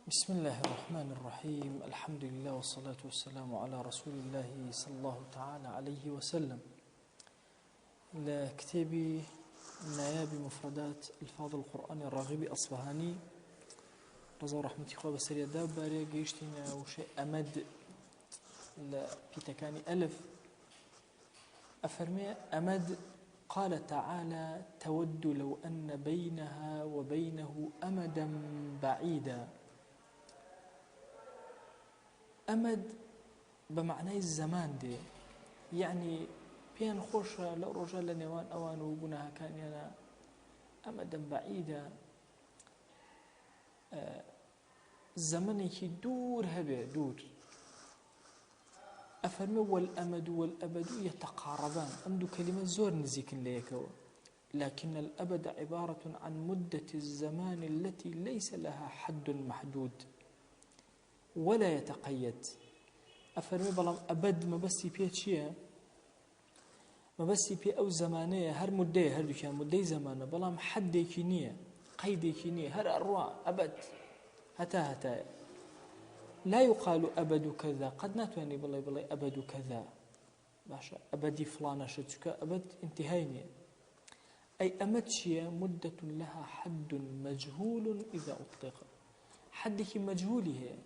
بسم الله الرحمن الرحيم الحمد لله والصلاة والسلام على رسول الله صلى الله تعالى عليه وسلم. لكتابي نياب مفردات الفاظ القرآن الراغب أصبهاني رضا رحمة الله بسرية داب باري قيشتنا وشيء أمد لبيتكاني ألف أفرمي أمد قال تعالى تود لو أن بينها وبينه أمدا بعيدا. أمد بمعنى الزمان دي يعني بين خوش لرجال لنوان أوان وبناها كان ينا أمدا بعيدا الزمن يدور هبه دور أفرمي والأمد والأبد يتقاربان أمد كلمة زور نزيك ليكو لكن الأبد عبارة عن مدة الزمان التي ليس لها حد محدود ولا يتقيد. أفرمي بلام أبد ما بسي بيه چيه ما بسي بيه أو زمانية هر مدة هر دوكيان مدة زمانه بلام حد كينية قيد كينية هر أرواع أبد هتا لا يقال أبد كذا قد ناتواني بالله أبد كذا باشا أبدي فلانة شتك أبد انتهيني أي أمد شيء مدة لها حد مجهول إذا أطلق حدك مجهوله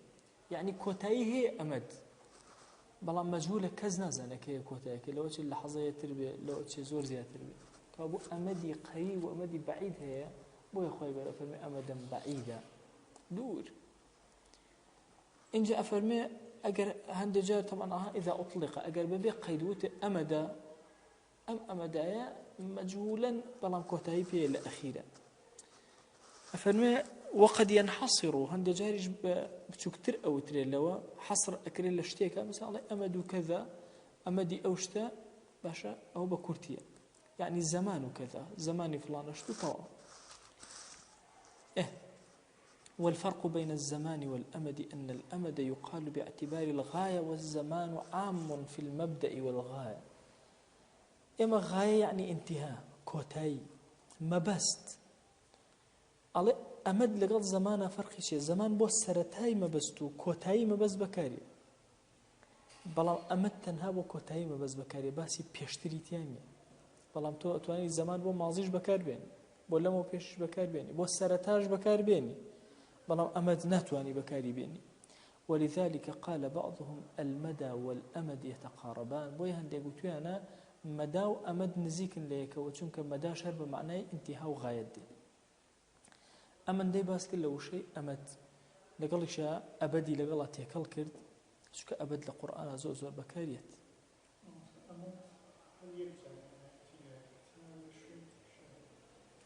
يعني كوتايه أمد بلا مجهولة كزنا زنك هي كوتايه لو تشي اللحظة تربية لو تشي زور زيادة تربية كابو أمدي قريب وأمدي بعيد هي بو يخوي بلا فرمي أمدا بعيدا دور إن جاء فرمي أجر هندجار طبعا إذا أطلق أجر ببي قيدوت أمدا أمدايا مجهولا بلا كوتايه في الأخيرة فرمي وقد ينحصر هندجارج بتكتر أو تري لوا حصر أكريل لشتيكا مثلا أمد كذا أمدي أوشتا باشا أو بكورتيا يعني زمان كذا زمان فلان اشتو طوال والفرق بين الزمان والأمد أن الأمد يقال باعتبار الغاية والزمان عام في المبدأ والغاية. إما غاية يعني انتهاء كوتاي مبست على أمد لقد زمانه فرق شيء زمان بو سرتاي مبستو كوتاي مبز بكاري بلام أمد تنها بو كوتاي مبز بكاري باسي بيشتري تيامي بلام تو تواني زمان بو ماضيش بكار بيني بو لمو بيش بكار بيني بو سرتاج بكار بيني بلام أمد ناتواني بكاري بيني. ولذلك قال بعضهم المدى والأمد يتقاربان بو يهندي قلت أنا مدى وأمد نزيك ليك وچونك مدى شرب معناه انتهاء وغاية دي أمن دي باس كله وشيء أمد لقال شاء أبدي لقال تيكل كرد شو أبد لقرآن زور بكاريت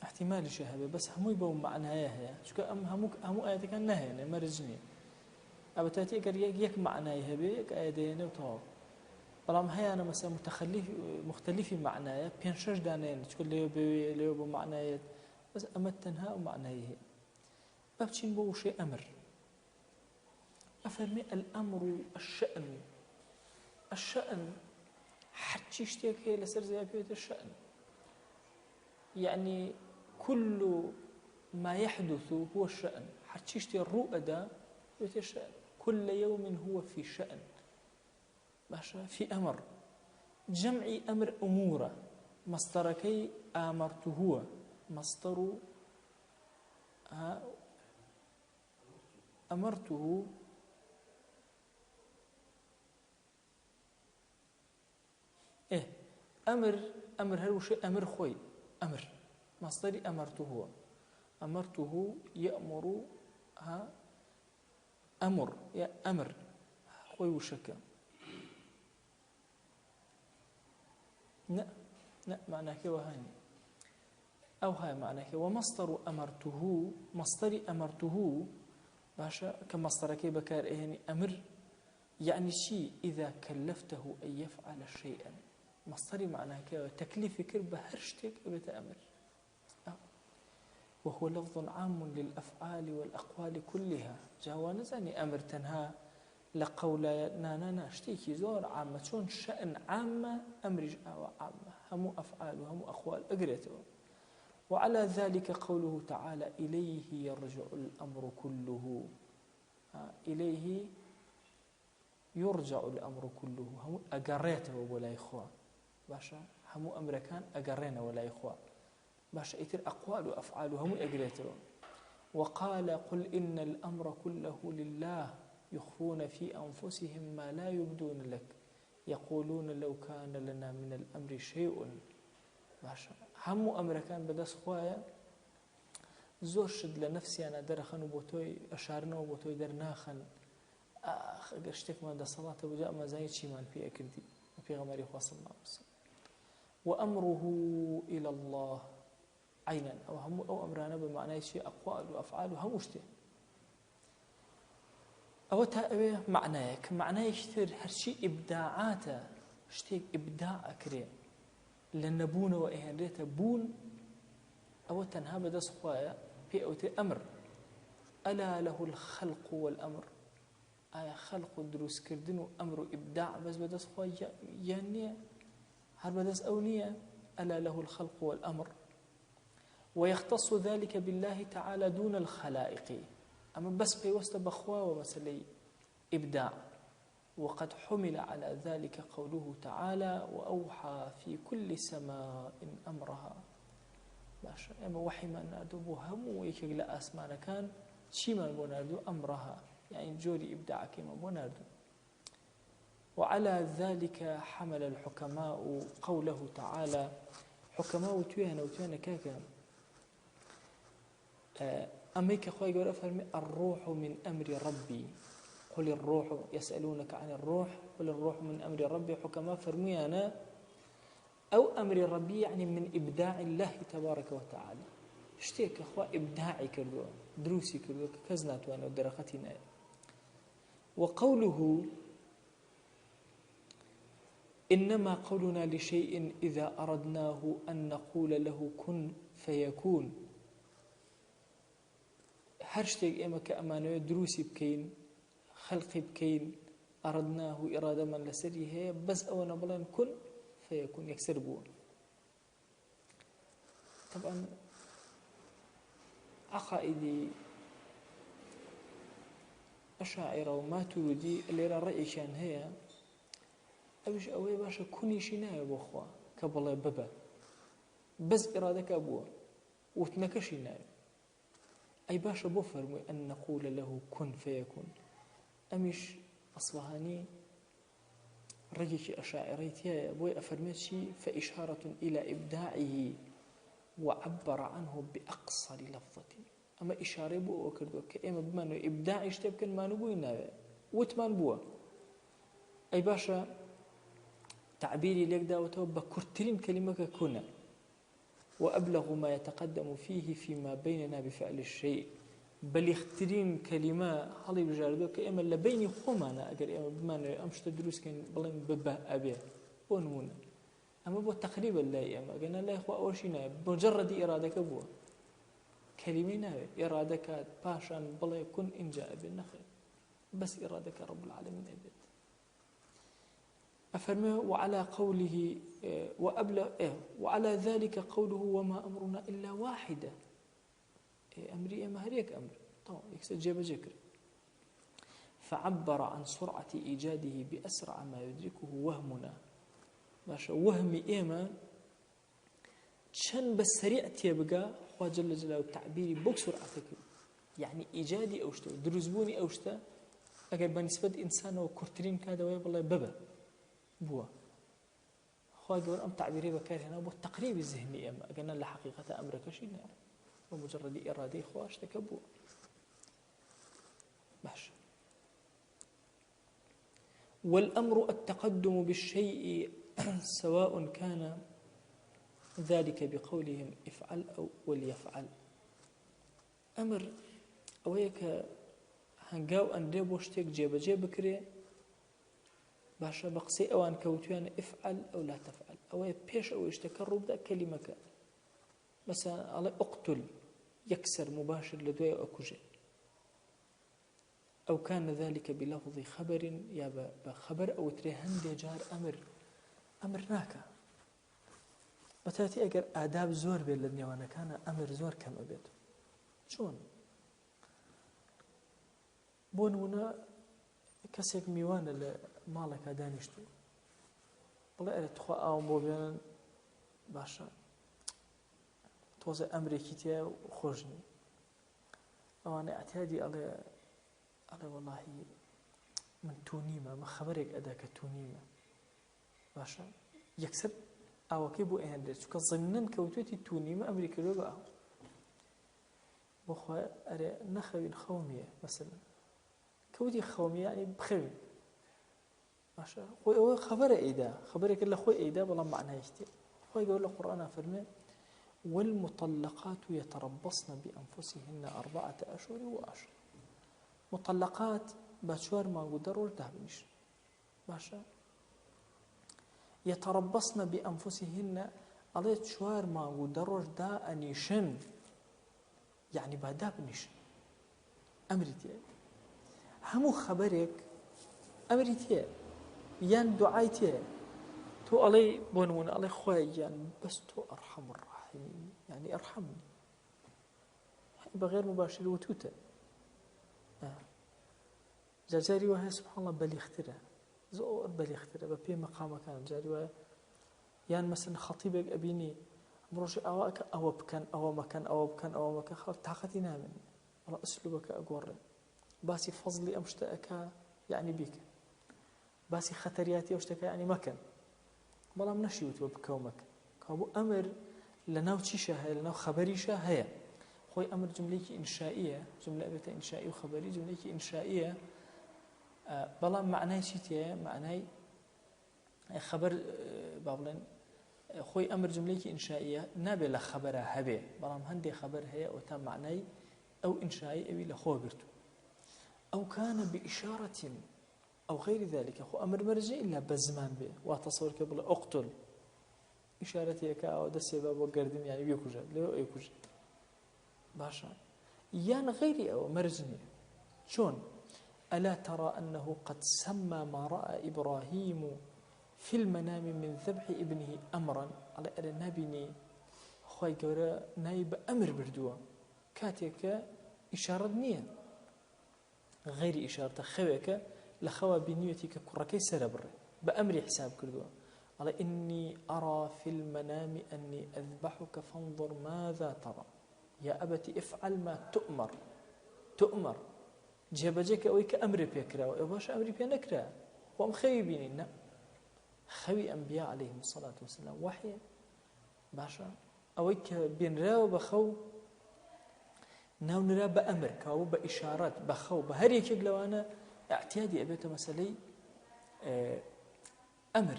احتمال شهبة بس همو يبوا معناها هي شو همو آيات كان نهي مرجني أبتاتي قال يك معناها بيك آياتين وطاب بلام هي أنا مثلا مختلف معناها بينشج دانين شو اللي يبوا معناها بس أمد تنها ومعناها بابتشين بو شيء أمر أفرمي الأمر الشأن حتى يشتيك هي لسر زي بيوت الشأن يعني كل ما يحدث هو الشأن حتى يشتي الرؤى بيوت الشأن كل يوم هو في شأن باشا في أمر جمعي أمر أمورة مصدركي آمرت هو مصدر أمرته أمر هل شيء أمر خوي أمر مصدري أمرته يأمر أمر يا أمر خوي وشك لا معناه كوهاني أو هاي معناه ومصدر أمرته مصدري أمرته باشا كمصدرك بكار يعني أمر يعني شيء إذا كلفته أن يفعل شيئا مصدري معناه تكليف كرب هرشتك بتأمر وهو لفظ عام للأفعال والأقوال كلها جوانزني أمر تنها لقول نانا اشتيكي زور عامة شون شأن عامة أمر عامة هم أفعال وهم أقوال أقرأته وعلى ذلك قوله تعالى إليه يرجع الأمر كله إليه يرجع الأمر كله هم أقريته ولا إخوة باشا هم أمريكان أقرينا ولا إخوة باشا إتر أقوال وأفعال هم أقريته وقال قل إن الأمر كله لله يخفون في أنفسهم ما لا يبدون لك يقولون لو كان لنا من الأمر شيء باشا هم أمريكان بدس خوايا زۆر شت لە نەفسیانە دەرەخەن و بۆ تۆی ئەشارنەوە بۆ تۆی دەرناخەن ئەگەر شتێکمان دەسەڵاتە بجا ئەمەزانی چیمان پێ ئەکردی بە پێغەمبەری خوا صلی الله عليه وسلم وأمره إلى الله عينا أو هم أو أمرنا بمعنى شيء أقوال وأفعال وهم شتي أو تأوي معناه كثير هالشيء إبداعاته شتيك إبداع أكري لنبون وإهانته بون أو تنها بدس خوايا في أوتي أمر ألا له الخلق والأمر آية خلق دروس كردن وأمر إبداع بس بدس خوايا يعني هل بدس أونية ألا له الخلق والأمر ويختص ذلك بالله تعالى دون الخلائق أما بس بيوست بخوا ومسلي إبداع وقد حمل على ذلك قوله تعالى وأوحى في كل سماء أمرها باشا اما وحي ما ناردو بو همو يكيق لأسمانا كان شي ما بو ناردو أمرها يعني جوري إبداعك ما بو ناردو وعلى ذلك حمل الحكماء قوله تعالى حكماء وتويهنا كاكا أميك أخوي قول أفرمي الروح من أمر ربي قل الروح يسألونك عن الروح قل الروح من أمر ربي حكماء فرمي أنا أو أمر ربي يعني من إبداع الله تبارك وتعالى اشتيك أخوة إبداعي كردوا دروسي كردوا كزنات وأنا ودرختنا وقوله إنما قولنا لشيء إذا أردناه أن نقول له كن فيكون هرشتك إما كأمانة دروسي بكين خلقي بكين أردناه إرادة من لسريه بس أو نبلان كن فيكون يكسر بون طبعا عقائدي أشاعرة وما تودي اللي رأي كان هي أبش أوي باشا كوني شنايا بأخوة كبلا بابا بس إرادك أبوه وتنكشنايا أي باشا بفرمي أن نقول له كن فيكون أمش أصبحاني رجيك أشاعريتي أبوي أفرميتشي فإشارة إلى إبداعه وعبر عنه بأقصر لفظة أما إشارة بو أكردو كإما بمانو إبداع يشتبكن ما نقوينا وتمان بوا أي باشا تعبيري لك داوته بكرتلين كلمة كنا وأبلغ ما يتقدم فيه فيما بيننا بفعل الشيء بل يخترين كلمة حالي بجاردو كإما لبيني خومانا أقر إما بمانو أمش تدروس كين بلين ببا أبي ونمونا أما بو تقريبا لا أما قلنا لا إخوة أورشينا بمجرد إرادك أبوه كلمة إرادك باشان بلا يكون إن جاء بالنخل بس إرادك رب العالمين أبد أفرمه وعلى قوله وعلى ذلك قوله وما أمرنا إلا واحدة أمري أما هريك أمر طبعا يكسر جيب ذكر فعبر عن سرعة إيجاده بأسرع ما يدركه وهمنا ماشا وهمي إما شن بس سريع تيبقى خوا جل جلاله تعبيري بوك سرعتك يعني إيجادي أوشتا دروزبوني أوشتا أقل بنسبة إنسان وكورترين كذا ويبالله بابا بوا خوا يقول أم تعبيري بكار هنا بو التقريب الذهني أما قلنا لحقيقة أمرك شيء ومجرد إرادي خواش تكبوا ماشي والأمر التقدم بالشيء سواء كان ذلك بقولهم افعل أو وليفعل أمر أو هيك هنقاو أن ريبوشتك جيب كري باشا بقسي أوان كوتوان افعل أو لا تفعل أو بيش أو يشتكر بدا كلمة مثلا على اقتل يكسر مباشر لدوي أكوجي أو كان ذلك بلفظ خبر يا بخبر أو تريهن دي جار أمر ناكا وتاتي أجر آداب زور بيلدني وأنا كان أمر زور كم أبيت شون بۆ نمونە کەسێک میوانە لە ماڵێکا دانیشتو بڵێ ئەرێ تخوا ئاوم بۆ بێنن باشە تۆزە ئەمرێکی تێ خۆش نی ئەوانە ئەتیادی ئەڵێ وەڵاهی من تونیمە من خەبەرێک ئەدا کە تونیمە باشە یەکسەر ئاوەکەی بۆ ئێهێنرێت چونکە زەمینەن کەوتوێتی تونیمە ئەمری کردووە بە ئاو بۆ خۆی ئەرێ نەخەوین خەومیە مەسەلەن کەوتی خەومیە یعنی بخەوین باشە خۆی ئەوە خەبەرە ئەیدا خەبەرێکە لە خۆی ئەیدا بەڵام معنایەکی تێ خۆی گەورە لە قورئانە فەرمێ والمطلقات يتربصن بأنفسهن 4 أشهر وعشرة مطلقات بچوار مانگو دەڕۆژ دابنیشن باشە يتربصن بأنفسهن ئەڵێ 4 مانگو دەڕۆژ دائەنیشن یعنی با دابنیشن ئەمری تێ هەموو خەبەرێک ئەمری تێ یان دوعای تێ تۆ ئەڵێ بۆ نمونە ئەڵێ خۆی یان بەس تۆ ئەرحەم الراحمین یعنی ئەرحەمنی بەغێر مباشر وتوتە جاری وایە سبحان الله بەلیخترە زۆر بەلیخترە بە پێی مەقامەکان جاری وایە یان مەسەلەن خەتیبێک ئەبینی ڕۆژی ئاواکە ئەوە بکەن ئەوە مەکەن ئەوە بکەن ئەوە مەکە خەڵک تاقەتی نامێن وەڵا ئەسلوبەکە ئەگۆڕێ باسی فەزلی ئەم شتە ئەکا یعنی بیکە باسی خەتەریاتی ئەو شتەکە یعنی مەکەن بەڵام نەشیوتوە بکەو مەکە کابوو ئەمر لە ناو چیشە هەیە لە ناو خەبەریشە هەیە خۆی ئەمر جملەیەکی ئینشائیە جملە ئەبێتە ئینشائی و خەبەری جملەیەکی ئینشائیە بەڵام معنای چی تێیە معنای خەبەر با بڵێن خۆی ئەمر جملەیەکی ئینشائیە نابێت لە خەبەرە هەبێ بەڵام هەندێک خەبەر هەیە ئەو تا معنای ئەو ئینشایی ئەوی لە خۆ گرتو ئەو کانە بإشارة أو غير ذلك خو أمر مرجع إلا بزمان به وتصور قبل أقتل إشارتي كا أو دسي باب وقردم يعني بيكوجا لو يكوجا باشا يان غيري أو مرجني شون ألا ترى أنه قد سمى ما رأى إبراهيم في المنام من ذبح ابنه أمرا على أن نبني خوي قورا نايب أمر بردوا كاتيك إشارة نية غير إشارة خويك لخوا بنيتي ككركي سربر بأمر حساب كردوا قال إني أرى في المنام أني أذبحك فانظر ماذا ترى يا أبت افعل ما تؤمر جبجك أويك أمر بيكرا وإباش أمر بينكرا وأم خوي بيننا خوي أنبياء عليهم الصلاة والسلام وحي باشا أويك بينرا وبخو ناو نرا بأمر كاو بإشارات بخو بهريك لوانا اعتيادي أبيته مسألة أمر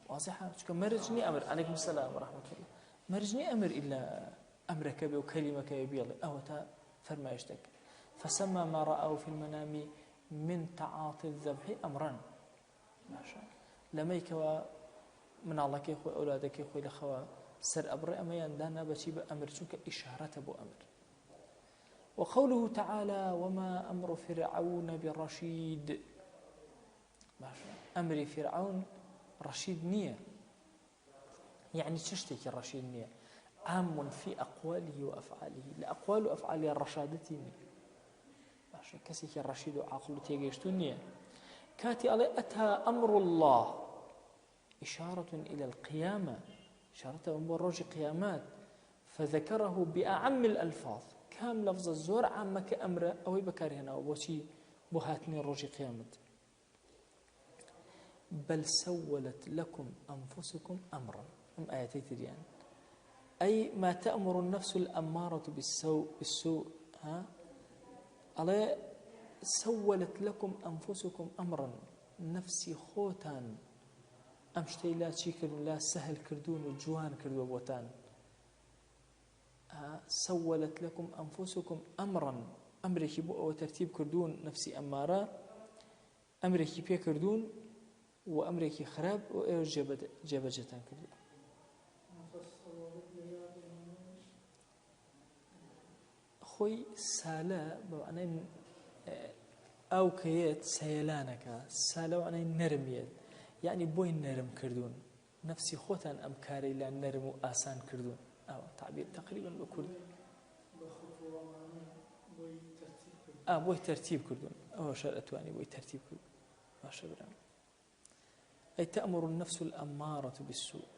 واضحة مرجني أمر عليكم السلام ورحمة الله مرجني أمر إلا أمرك بكلمك يبيض أو تا فرمايشتك فسمى ما رأوا في المنام من تعاطي الذبح أمرا ما شاء لما يكوا من الله كيخوي أولادك كيخوي لخوا سر أبر أما يندانا بشي بأمر شوك إشارة بو أمر وقوله تعالى وما أمر فرعون برشيد أمر فرعون رشيد نية يعني تشتكي الرشيد نية عام في أقواله وأفعاله لأقوال وأفعاله الرشادتين كسيك الرشيد عقل تيجيشتو نية كاتي علي أتى أمر الله إشارة إلى القيامة إشارة أمور رجل قيامات فذكره بأعم الألفاظ كام لفظ الزور عامة كأمر أو بكار هنا وبوشي بهاتني رجل قيامة بل سولت لكم أنفسكم أمرا هم آياتي تريان أي ما تأمر النفس الأمارة بالسوء على سولت لكم أنفسكم أمرا نفسي خوتان أمشتي لا تشيكل لا سهل كردون وجوان كردو بوتان سولت لكم أنفسكم أمرا أمرك بؤ وترتيب كردون نفسي أمارة أمرك بيه كردون وأمرك خراب وجبجتان كردون خوي سالا بمعنى أو كيت سيلانك سالا وعنى نرميت يعني بوي نرم كردون نفسي خوتان أمكاري لأن نرم وآسان كردون أو تعبير تقريبا بكل بۆی تەرتیب کردوون ئەوە شەر ئەتوانی بۆی تەرتیب کرد باشە برام أي تأمر النفس الأمارة بالسوء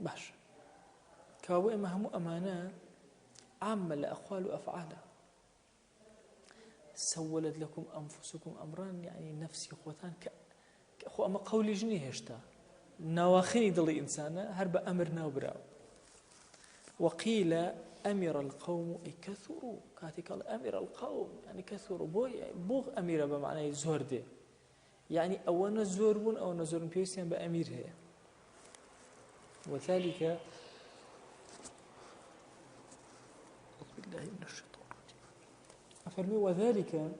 باش كابو إما همو أمانة عامة لأقوال وأفعال سولت لكم أنفسكم أمران يعني نفسي خوتان أخو أما قولي جنيه هشتا نواخيني دلي إنسانا هرب أمر نوبراو وقيل أمر القوم أي كثروا كاتي قال أمر القوم يعني كثروا بوغ أمير بمعنى زور دي يعني أولا زور بون أو نزور بيوسيان بأمير هي وذلك أعوذ بالله من الشيطان الرجيم أفرمي وذلك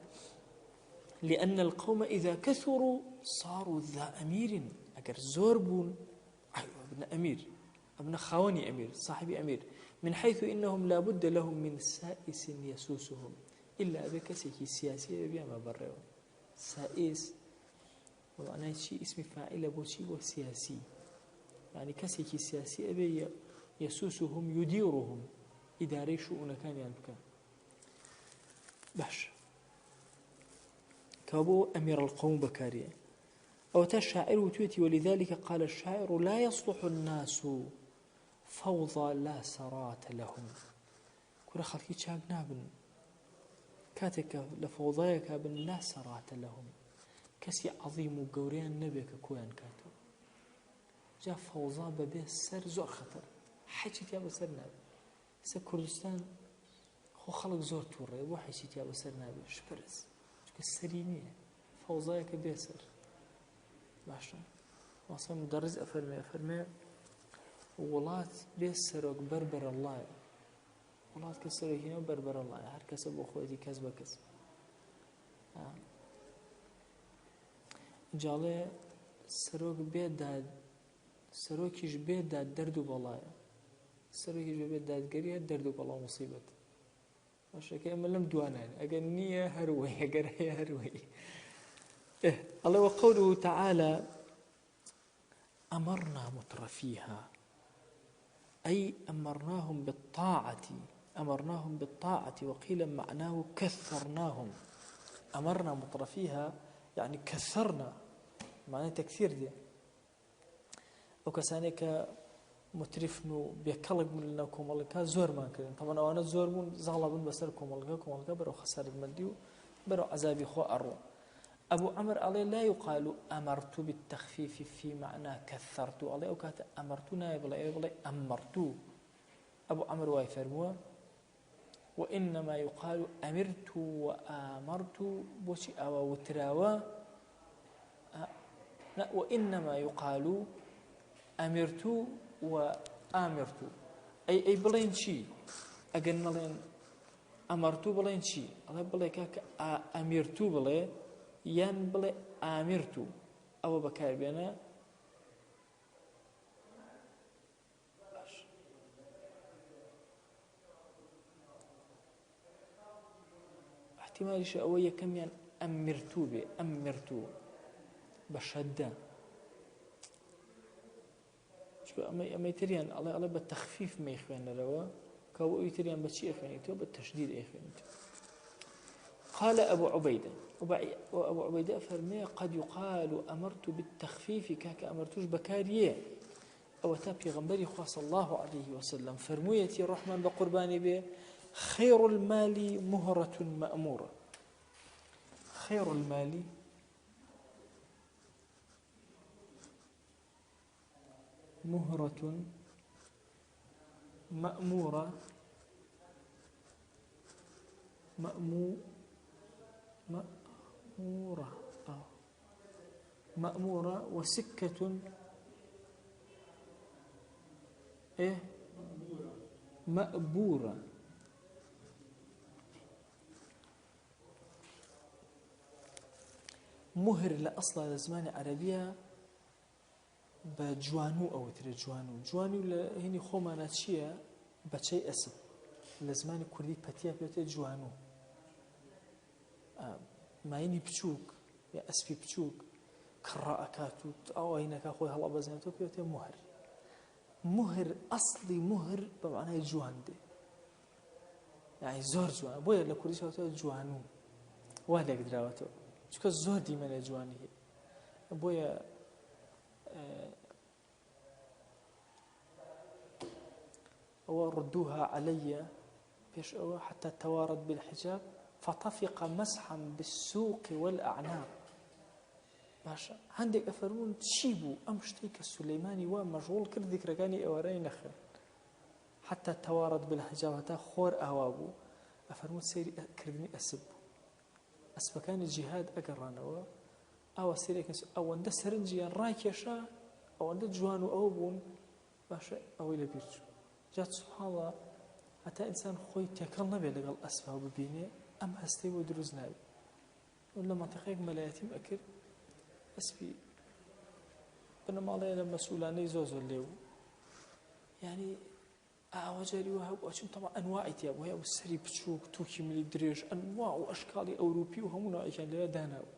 لأن القوم إذا كثروا صاروا ذا أمير أجر زور بون أيوة ابن أمير ابن خاوني أمير صاحب أمير من حيث إنهم لا بد لهم من سائس يسوسهم إلا بكسك سياسي بيما برئوا سائس ومعناه شيء اسم فاعل بوشي وسياسي يعني كسك سياسي أبي يسوسهم يديرهم إداري شؤون كان ينبكى باش كابو أمير القوم بكارية أو تشاعر وتوتي ولذلك قال الشاعر لا يصلح الناس فوضى لا سرات لهم كل خلقي شاق نابن كاتك لفوضايك بن لا سرات لهم كسي عظيم وقوريان نبيك كوان كاتو جاء فوضى ببه سر زور خطر حيث تياب سر نابي سر كردستان خو خلق زور توري وحيث تياب سر نابي شبرز السرينية فوضايك بيسر باشا واصلا مدرس أفرمي ولات بيسر بربر الله ولات كسر هنا بربر الله هر كسب أخوتي كسب كسب جاله سروك بيداد سروكيش بيداد دردو بالله سروكيش بيداد قريه دردو بالله مصيبة باشا كأما لم دوانان أجر نية هروي أجر هي هروي الله وقوله تعالى أمرنا مترفيها أي أمرناهم بالطاعة وقيل معناه كثرناهم أمرنا مترفيها يعني كثرنا معناه تكثير دي وكسانك مترفنو بيكلق من لكم الله زور ما كرين طبعا أنا زور من زغلبن بسركم الله برو خسارة مادي برو عذابي خو أرو أبو عمر عليه لا يقال أمرت بالتخفيف في معنى كثرت عليه وكات أمرتنا يبلا أمرت أبو عمر وايفرموا وإنما يقال أمرت وآمرت بوشي أو وتراوا لا وإنما يقال أمرت وآمرت أي بلين شيء أجن لين أمرت بلين شيء الله بلي كاك أمرت بلي ين بلي آمرت أو بكار بينا احتمال شيء أوية كم ين أمرت بشدة أما يتريان الله بالتخفيف ما يخوان روا كاو يتريان بشيء يخوانيته بالتشديد يخوانيته قال أبو عبيدة فرمي قد يقال أمرت بالتخفيف كاك أمرتوش بكاريه أو تابي غنبري صلى الله عليه وسلم فرميتي الرحمن بقرباني به خير المال مهرة مأمورة خير المال مهرة مأمورة مأمورة وسكة مأبورة مهر لأصل لزمان عربية بجوانو أو ترى جوانو هني خومانات شيء بشيء أسب لزمان كردي بتيا بيته جوانو ما يني بتشوك يا أسبي بتشوك كراءكاتو أو هناك أخوي هلا بزنتو بيته مهر أصلي مهر بمعنى جوان ده يعني زۆر جوان بۆیە لە کوردیشەوە جوانوو وا لێک دراوەتەوە چونکە زۆر دیمەنە جوانی هەیە بۆیە ئەوە ردوها علي پێش ئەوە حتى توارد بالحجاب فطفق مسحا بالسوق والأعناق باشە هەندێک ئەفەرمون چی بوو ئەم شتەی کە سولەیمانی وا مەشغوڵ کرد ذیکرەکانی ئێوارەی نەخێن حتى توارد بالحجاب هەتا خۆر ئاوا بوو ئەفەرمون سەیری کردنی ئەسب بوو ئەسبەکانی جیهاد ئەگەڕانەوە ئاوا سەیرێکن ئەوەندە سەرنجیان ڕاکێشا ئەوەندە جوان و ئەوە بوون باشە ئەوەی لە بیر چوو جات سوبحانەڵڵا هەتا ئینسان خۆی تێکەڵ نەبێت لەگەڵ ئەسبا ببینێ ئەم هەستەی بۆ دروست نابێت لە مەنتیقەیەک مەلایەتیم ئەکرد ئەسپی بنەماڵەیە لە مەسئولانەی زۆر لێو یعنی ئاوا جاری وە هەبوو ئەچم تەما ئەنواعی تیا بوو هەیە سەری بچووک تووکی ملی درێژ ئەنواع و ئەشکاڵی ئەوروپی و هەموو نوعیان لەوێ داناوە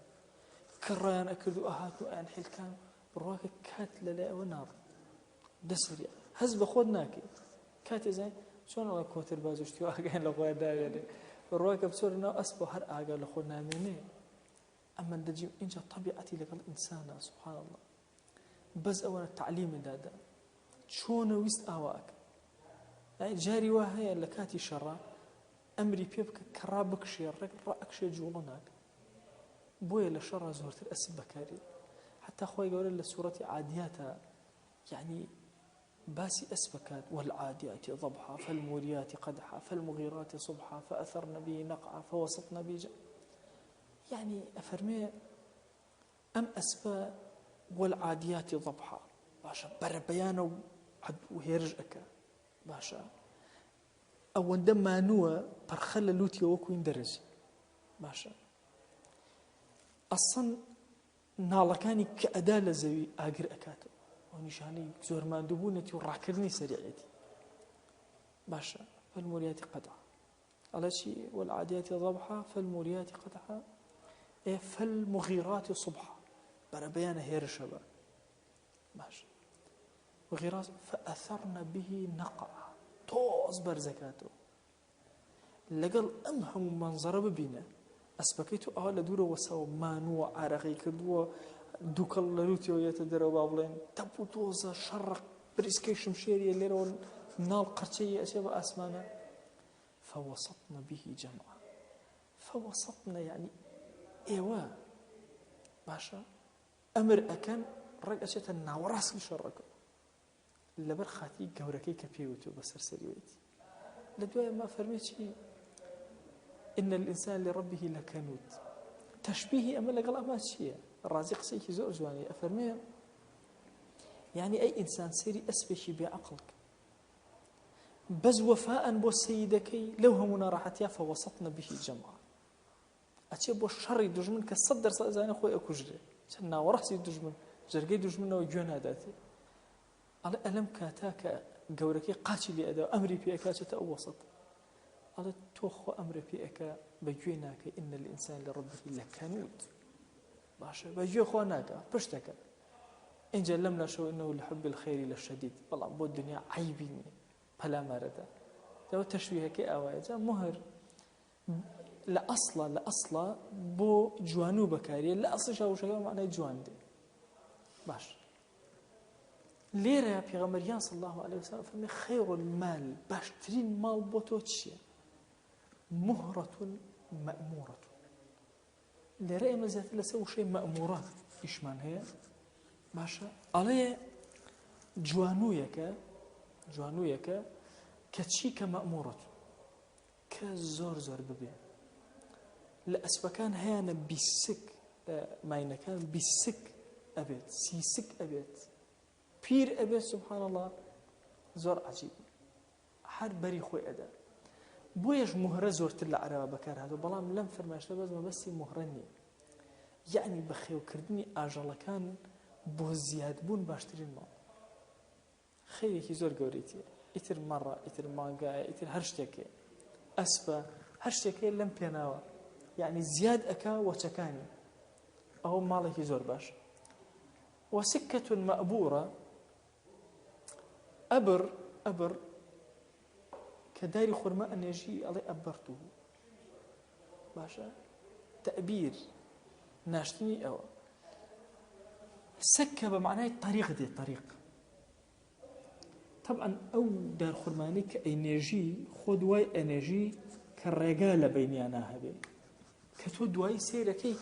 کە ڕایان ئەکرد و ئاهات و ئایان حیلکان بڕواکە کات لەلای ئەوە ناڕ دەسەری هەز بە خۆت ناکەیت کاتێ زای چۆن ئەوە کۆتر بازوشتی و ئاگایان لە خۆیان داوێنێ بڕواکە بچۆرە ناو ئەسپ و هەر ئاگا لە خۆ نامێنێ ئەمە دەجیم اینجا طبیعەتی لەگەڵ ئینسانە سبحان الله بەس ئەوە تعلیمدادا چۆنە ویست ئاواکە جاری وا هەیە لە کاتی شەڕا ئەمری پێ بکە کە ڕابکشێ ڕائەکشێ جوڵە ناکە بۆیە لە شەڕا زۆرتر ئەسب بەکاری حتا خۆی گەورە لە سوورەتی عادیاتە یعنی باسي أسبكات والعاديات ضبحا فالموريات قدحا فالمغيرات صبحا فأثرن به نقعا فوسطن به يعني أفرمي أم أسبا والعاديات ضبحا باشا بربيانا وهيرج أكا باشا أو عندما نوى برخل لوتي وكوين درج باشا أصلا ناڵەکانی کە ئەدا لە زەوی ئاگر ئەکاتەوە ئەو نیشانەی زۆرماندووبوونەتی و ڕاکردنی سەریعەتی باشە فالموريات قدحا ئەڵێ چی والعاديات ضبحا فالموريات قدحا فالمغيرات صبحا بەرەبەیانە هێرشە بە باشە وغيرات فأثرن به نقعا تۆز بەرزەکاتەوە لەگەڵ ئەم هەموو مەنزەرە ببینە ئەسپەکەی تو ئەوە لە دوورە وەسەوە مانووە ئارەقەی کردووە دووکەڵ لە لوتیەوە یەتە دەرەوە با بڵێن تەپ و تۆزە شەڕق بریسکەی شمشێریە لێرەوە ناڵ قەرچەی ئەچێ بە ئاسمانە فوسطن به جمعا فوسطن يعني ئێوە باشە ئەمر ئەکەن ڕێک ئەچێتە ناوەڕاستی شەڕەکە لەبەر خاتی گەورەکەی کە پێوتوە بە سەرسەریوێتی لە دوایە ما فەرمێکی إن الإنسان لربه لكنود تشبيه أما لقل أما شيء الرازي قصيك زور جواني أفرمي يعني أي إنسان سيري أسبشي بعقلك بز وفاء بو سيدكي لو همنا راحتيا فوسطنا به جمعا أتي بو الشر دجمن كصدر زين أخوي أكوجري سنا ورحسي دجمن جرقي دجمن وجونا داتي على ألم كاتاك قوركي قاتلي أدا أمري بيكاتة أو وسط قالت توخو أمر بيئك بجويناك إن الإنسان لربه لكنود باشا بجوي خواناك بشتك إن جلمنا شو إنه لحب الخير للشديد والله بو الدنيا عيبيني بلا مردا لو تشويهك أواجه مهر لأصلا بو جوانو بكاري لأصل شاو شكاو معنى جوان دي باش ليرة في غمريان صلى الله عليه وسلم فمي خير المال باشترين مال بوتوتشي مهرة مأمورة لرأي مزيات لسو شيء مأمورات إيشمان هي باشا عليه جوانويك كتشيك مأمورة كزور زور ببين لأسبكان هانا بيسك ما كان بيسك أبيت سيسك أبيت بير أبيت سبحان الله زور عجيب حر بري خوي أدا بويش مهرة زورت العربة بكار هذا بلام لم فرماش لباز ما بس مهرني يعني بخيو كردني أجل كان بو زياد بون باشترين مال خيري كي زور قوريتي إتر مرة إتر مانجا إتر هرشتكي أسفا هرشتكي لم بيناوا يعني زياد أكا وشكاني أو مالك زور باش وسكة مأبورة أبر کە داری خورما ئەنێژی ئەڵێ ئەبەرتو باشە تەبیر ناشتنی ئەوە سەکە بە معنای طریق دێ طریق طبعا ئەو دار خورمانی کە ئەنێژی خۆ دوای ئەنێژی کە ڕێگا لە بینیانە هەبێ کە تۆ دوای سێرەکەی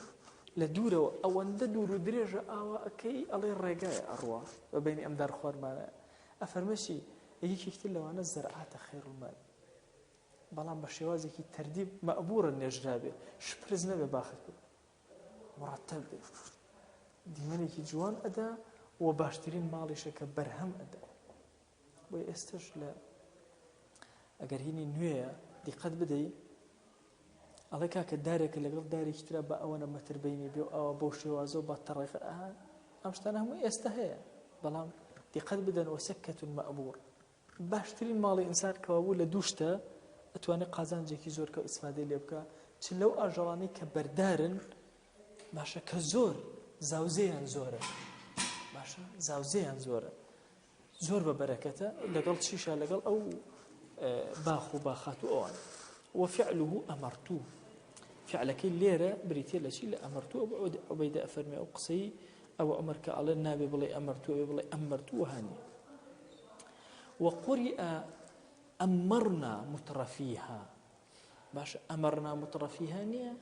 لە دوورەوە ئەوەندە دوور و درێژە ئاوا ئەەکەی ئەڵێ ڕێگایە ئەڕوا بە بینی ئەم دار خۆرمانە ئەفەرمەشی یەکێکتر لەوانە زەرعاتە خێڕڵمان بەڵام بە شێوازێکی تەردیب مەعبوورە نێژرابێ شپرز نەبێ باخەکە مرتب بێ دیمەنێکی جوان ئەدا و باشترین ماڵیشە کە بەرهەم ئەدا بۆی ئێستش لە ئەگەر هینی نوێیە دیقەت بدەی ئەڵێ کاکە دارێکە لەگەڵ دارێکی ترا بە ئەوەنە مەتر بینی بێ و ئەوە بەو شێوازە و بە تەڕێقە ئەم شتانە هەمووی ئێستا هەیە بەڵام دیقەت بدەن وەسەکەتون مەعبوور باشترین ماڵی ئینسان کەوا بوو لە دووشتە ئەتوانێت قازانجێکی زۆر کە ئیسفادەی لێ بکە چ لەو ئاژەڵانەی کە بەردارن باشە کە زۆر زاوزەیان زۆرە باشە زاوزەیان زۆرە زۆر بە بەرەکەتە لەگەڵ چیشە لەگەڵ ئەو باخ و باخات و ئەوان وفعله أمرتوه فعلكي ليرة بريتي لشي لأمرتوه أبو عبيدة أفرمي أو قصي أو عمر كعلى النبي بلي أمرتوه بلي أمرتوه هاني وقرئ أمرنا مترفيها باش أمرنا مترفيها نية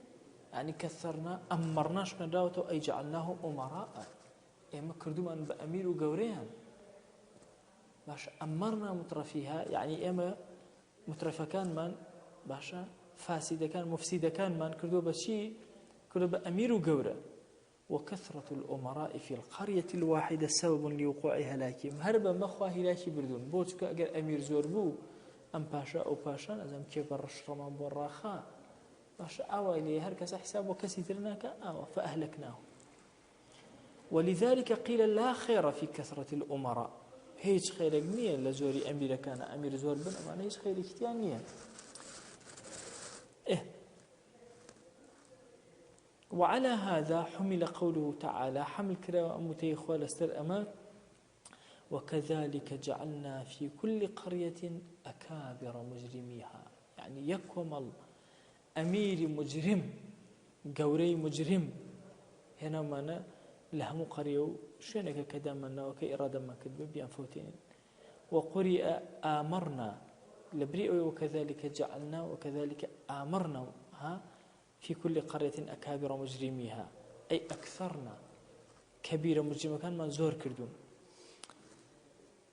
يعني كثرنا أمرناش نداوته أي جعلناهم أمراء إما كردوم أن بأمير وقوريان باش أمرنا مترفيها يعني إما مترفة كان من باشا فاسدة كان مفسدة كان من كردو بشي كردو بأمير وقورة وكثرة الأمراء في القرية الواحدة سبب لوقوع هلاكهم هربا مخوا هلاكي بردون بوتك أجر أمير زوربو أم باشا أو باشا أزم كيف برش رمان براخا باشا أولي هركس حساب وكسيترناك فأهلكناه ولذلك قيل لا خير في كثرة الأمراء هيج خيرك نية لزوري أمير كان أمير زور بن أما هيج خير اختيان نية وعلى هذا حمل قوله تعالى حمل كرا متيخوال استر أمان وكذلك جعلنا في كل قرية أكابر مجرميها يعني يكمل أمير مجرم قوري مجرم هنا مانا لهم قرية شنك كذا منا وكإرادة ما كذب بأنفوتين وقرئ آمرنا لبرئ وكذلك جعلنا وكذلك آمرنا في كل قرية أكابر مجرميها أي أكثرنا كبير مجرم كان من زور كردون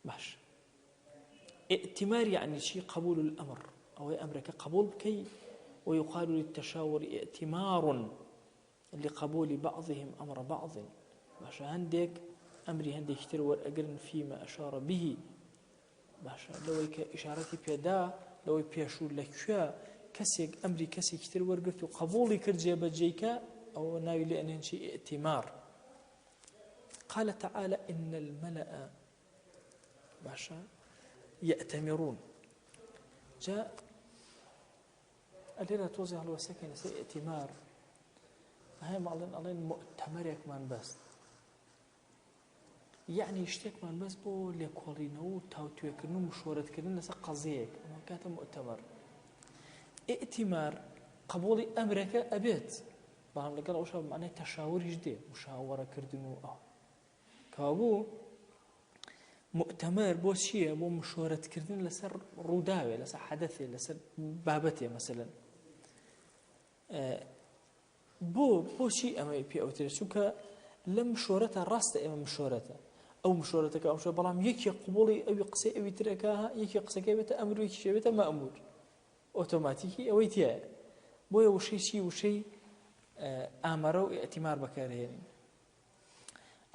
باش ائتمار يعني شيء قبول الأمر أو أمرك قبول كي ويقال للتشاور ائتمار لقبول بعضهم أمر بعض باش هندك أمري هندك ترور أجرن فيما أشار به باش لو إشارتي بيدا لو بيشور لك كسيك أمري كسيك كتير ورقت وقبولي كرجي بجيكا أو ناوي لأن شيء ائتمار قال تعالى إن الملأ باشا يأتمرون جاء ألينا توزع الوساكن سي ائتمار هاي معلن مؤتمرك من بس يعني يشتك من بس بو ليكولينو تاوتويكنو مشورت كرن نسا قضيك أما كانت مؤتمر ائتمار قبول أمرك أبيت بهم لقال أوشا معناه تشاور جدي مشاورة كردنو كابو مؤتمر بو شيء بو مشورة كردن لسر روداوي لسر حدثي لسر بابتي مثلا بو شيء أما يبي أو ترسوك لم مشورته راست أما مشورته أو مشورتك أو شيء بلام يكي قبولي أو يقصي أو يتركها يكي قصي كيبته أمر ويكي شيبته مأمور أوتوماتيكي أو يتيا بويا وشي آمروا ائتمار بكارهين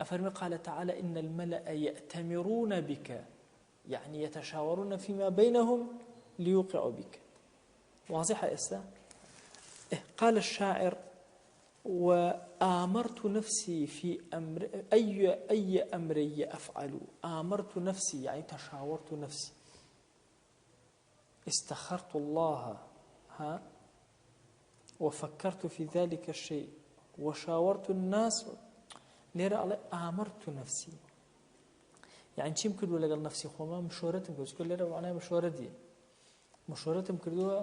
أفرمي قال تعالى إن الملأ يأتمرون بك يعني يتشاورون فيما بينهم ليوقعوا بك واضحة إسا قال الشاعر وآمرت نفسي في أمر أي أمري أفعل آمرت نفسي يعني تشاورت نفسي استخرت الله وفكرت في ذلك الشيء وشاورت الناس ليرى على آمرت نفسي يعني شيء ممكن ولا قال نفسي خوما مشورتك بس كل ليرى وأنا مشورتي مشورتم کردووە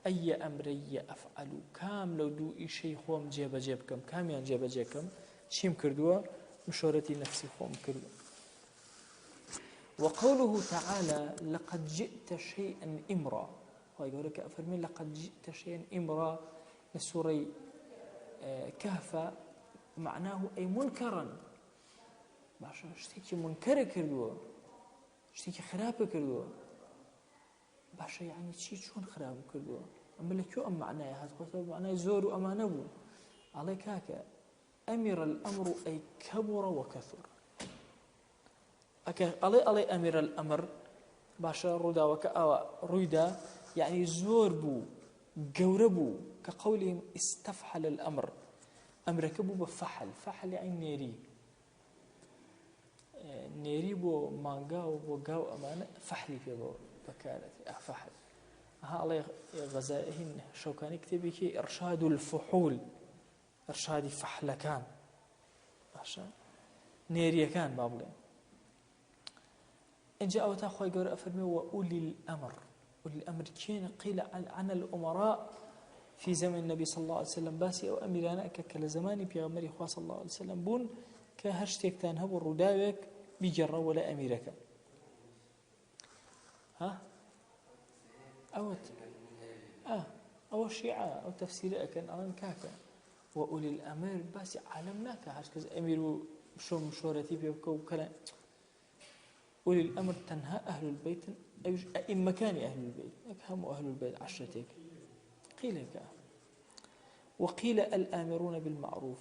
ئەی ئەمرەیە ئەفعەل کام لەو دوو ئیشەی خۆم جێبەجێ بکەم کامیان جێبەجێکەم چیم کردووە مشورەتی نەفسی خۆم کردووە. وقوله تعالى لقد جئت شيئا إمرا ويقول لك أفرمي لقد جئت شيئا إمرا لسورة كهف معناه أي منكرا باشا شتيكي منكر كردوه شتيكي خراب كردوه باشا يعني چی چون خراب كردوه أما لكيو أم معناه هذا قلت معناه زور وأمانة بو عليك هكا أمر الأمر أي كبر وكثر علي أمر الأمر باشا رودا وكأوا رويدا يعني زور بو قوربو كقولهم استفحل الأمر أمرك بو بفحل فحل يعني نيري نيري بو مانغاو بو قاو أمانة فحلي في بو بكالتي فحل ها الله غزائهن شوكاني كتبي كي إرشاد الفحول إرشاد فحل كان باشا نيري كان بابلين إن جاء وتاخوي قول أفرمي وأولي الأمر أولي الأمر كين قيل عن الأمراء في زمن النبي صلى الله عليه وسلم باسي أو أميرانا كلا زماني بيغمري خواه صلى الله عليه وسلم بون كهشتك تانهب الرداوك بيجرى ولا أميرك ها أو الشيعة أو تفسير أكن أنا كاكا وأولي الأمر باسي عالمناك هاشكز أمير شو مشورتي بيبكو كلام أولي الأمر تنهى أهل البيت إن مكان أهل البيت هم أهل البيت عشرتك قيل لك وقيل الآمرون بالمعروف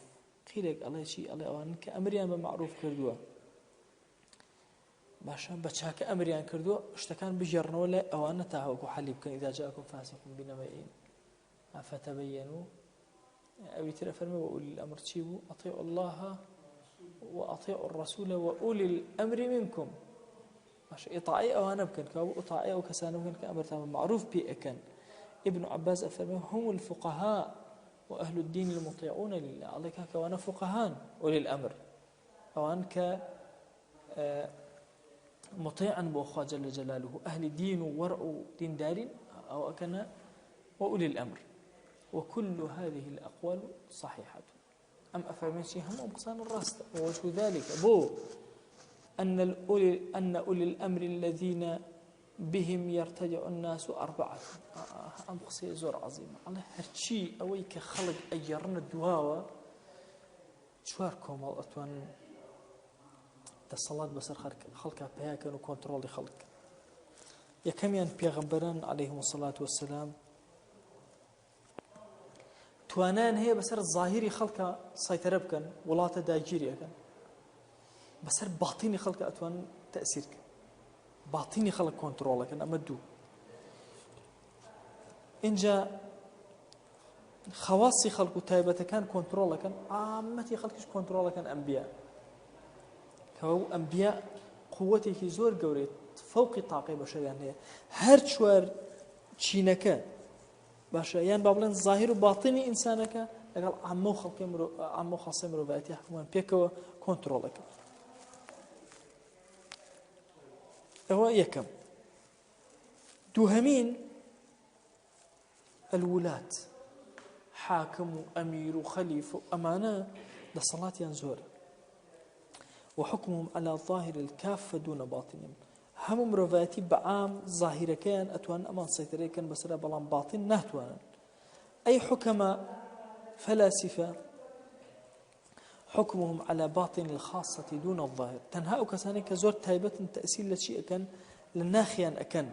قيل لك الله شيء الله أوانك أمريان بالمعروف كردوا باشا بچاك أمريان كردوا اشتكان بجرنا ولا أوانا تاهوكو حليبكن إذا جاءكم فاسق بنبأ فتبينوا أبي ترى فرمي وأولي الأمر تشيبوا أطيعوا الله وأطيعوا الرسول وأولي الأمر منكم ماشي إطاعي أو أنا بكن كابو إطاعي أو كسانة بكن كأمر تام معروف بأكن ابن عباس أفرمي هم الفقهاء وأهل الدين المطيعون لله عليك هكا وأنا فقهان أولي الأمر أو أنك مطيعا بأخوة جل جلاله أهل دين ورع دين دار أو أكن وأولي الأمر وكل هذه الأقوال صحيحة أم أفرمي شيء هم أبقصان الراس ووجه ذلك أن أولي الأمر الذين بهم يرتجع الناس أربعة أم قصي زور عظيمة الله هرشي أويك خلق أجرنا الدواوة شواركم والأتوان الصلاة بسر خلقها بها كانوا كنترول خلق يا كم ين بيغمبران عليهم الصلاة والسلام توانان هي بسر الظاهري خلقها سيطرة بكن ولاة داجيري أكن بسر باطني خلق أتوان تأثيرك باطني خلق كنترولك أنا مدو إن جاء خواصي خلق تايبة كان كنترولك عامتي خلقش كنترولك أنبياء كهو أنبياء قوتي في زور قوريت فوق طاقة بشريان هي هر شوار تشينك باشا بابلين ظاهر وباطني إنسانك لقال عمو خاصة مروفاتي حكوان بيكو كنترولك هو يكم دوهمين الولاة حاكم وأمير وخليفة أمانة لصلاة ينزور وحكمهم على ظاهر الكافة دون باطنهم هم مروفاتي بعام ظاهرة كان أتوان أمان سيطرية كان بسرى بلان باطن نهتوانا أي حكماء فلاسفة حكمهم على باطن الخاصة دون الظاهر تنهاء كسانك زور تايبة تأسيل لشيء كان للناخيان أكن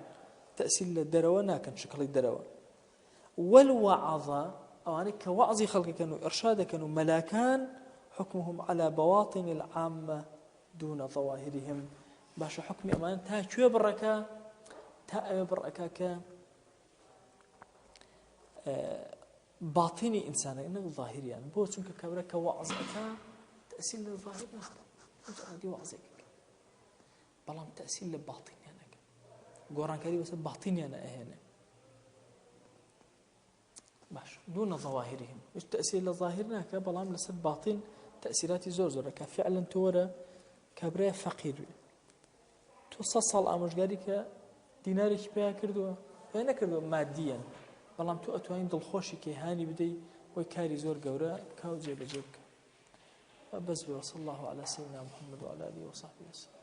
تأسيل للدروة ناكن شكل الدروة والوعظ أو أنك وعظي خلق كانوا إرشاد كانوا ملاكان حكمهم على بواطن العامة دون ظواهرهم باشا حكم أمان تا كيو بركا تا بركا ك باطني إنسان إنه ظاهري يعني بو چونك كبرك وعظ أتا تأثير للظاهر أنت عادي وعظك بلام تأثير للباطن يعني قرآن كريم بس باطني أنا أهنا باش دون ظواهرهم مش تأثير لظاهرنا كبلام لسه باطن تأثيرات زور كفعلا تورا كبرى فقير توصل أمشجاري دینارێکی پێ کردووە پێ نەکردووە مادیەن، بەڵام تۆ ئەتوانین دڵخۆشی کەیهانی بدەی وەی کاری زۆر گەورە کاو جێبەجێ بکە. بەس بێ وصلى الله على سيدنا محمد وعلى آله وصحبه وسلم.